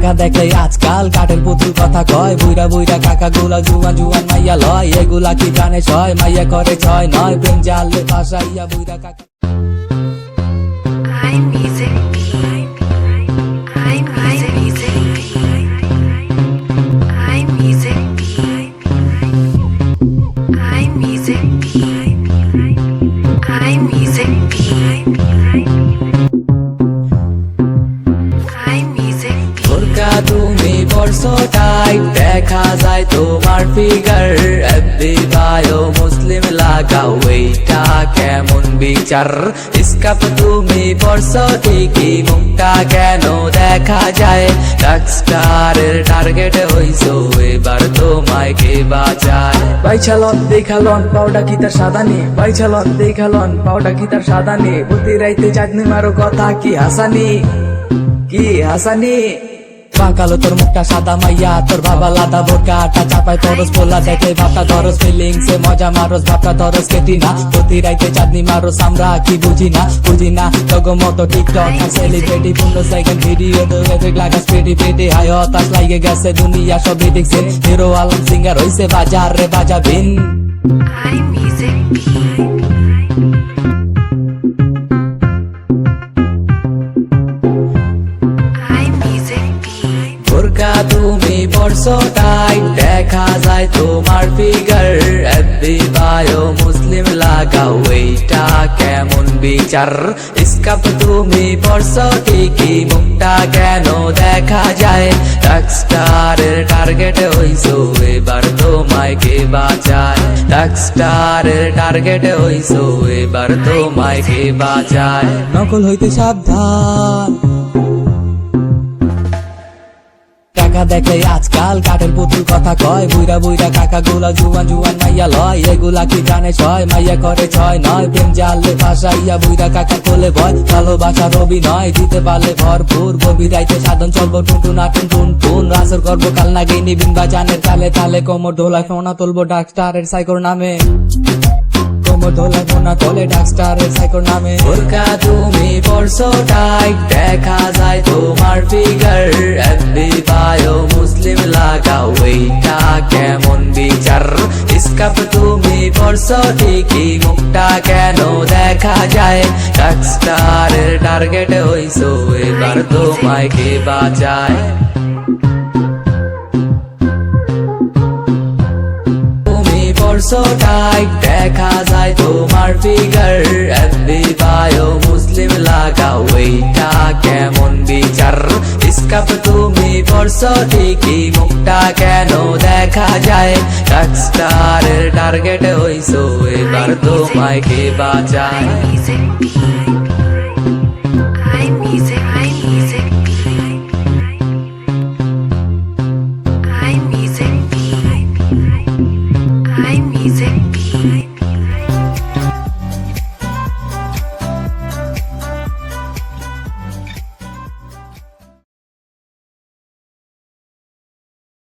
টাকা দেখলে আজকাল কাঠের পুতুল কথা কয়, বুইরা বুইরা কাকা গুলা জুয়ান জুয়ান মাইয়া লয়, এগুলা কি জানে ছয়, মাইয়া করে ছয় নয়, প্রেম জালে ফাঁসাইয়া বুইরা কাকা। তুমি পড়ছো টাইট, দেখা যায় তোমার ফিগার, এফবি বায়ো মুসলিম লাগাও, এইটা কেমন বিচার? স্কাপ তুমি পড়ছো ঠিকই, মুখটা কেন দেখা যায়? রকস্টারের টার্গেট হইছো, এবার তোমায় কে বাঁচায়? বাইছালন দেখালন পাউডা কি তার সাদানি, বাইছালন দেখালন পাউডা কি তার সাদানি, প্রতি রাইতে চাঁদনি মারো কথা কি হাসানি, কি হাসানি? কালো তোর মুখটা সাদা মাইয়া, তোর বাবা লাদা বোরকা আটা চাপায় তরস, পোলা দেখে ভাবটা ধরস, ফিলিংস এ মজা মারস, ভাবটা ধরস কেটি না, প্রতি রাইতে চাঁদনি মারস, আমরা কি বুঝি না তগো মতো টিকটক আর সেলিব্রিটি পূর্ণ সেকেন্ড ভিডিও তো এফেক্ট লাগা স্পিডি পেটি, হাই হতাশ লাগে গেছে দুনিয়া সবই দেখছেন, হিরো আলম সিঙ্গার হইছে বাজার রে বাজাবিন। তুমি পড়ছো টাইট, দেখা যায় তোমার ফিগার, এফবি বায়ো মুসলিম লাগাও, এইটা কেমন বিচার? স্কাপ তুমি পড়ছো ঠিকই, মুখটা কেন দেখা যায়? রকস্টারের টার্গেট হইছো, এবার তোমায় কে বাঁচায়? রকস্টারের টার্গেট হইছো, এবার তোমায় কে বাঁচায়? নকল হইতে সাবধান, টাকা দেখলে আজকাল কাঠের পুতুল কথা কয়, বুইরা বুইরা কাকা গুলা জুয়ান জুয়ান মাইয়া লয়, এগুলা কি জানে ছয়, মাইয়া করে ছয় নয়, প্রেম জালে ফাঁসাইয়া বুইরা কাকা কোলে ভয়, ভালোবাসার অভিনয় দিতে পারলে ভরপুর, গভীরাইতে সাধন চলবো টুনটুনা টুন টুন, আসর করবো কাল নাগে নিবিন বাজানের তালে তালে, কোমর ঢোলায় ফোনা তুলবো ডার্কস্টারের সাইকোর নামে, কোমর ঢোলায় ফোনা তোলে ডার্কস্টারের সাইকোর নামে। বোরকা তুমি পড়ছো টাইট, দেখা যায় তোমার ফিগার, এফবি বায়ো মুসলিম লাগাও, এইটা কেমন বিচার? স্কাপ তুমি পড়ছো ঠিকই, মুখটা কেন দেখা যায়? রকস্টারের টার্গেট হইছো, এবার তোমায় কে বাঁচায়? পড়ছো টাইট, দেখা যায় তোমার ফিগার, এফবি বায়ো মুসলিম লাগাও, এইটা কেমন বিচার? স্কাপ তুমি পড়ছো ঠিকই, মুখটা কেন দেখা যায়? রকস্টারের টার্গেট হইছো, এবার তোমায় কে বাঁচায়?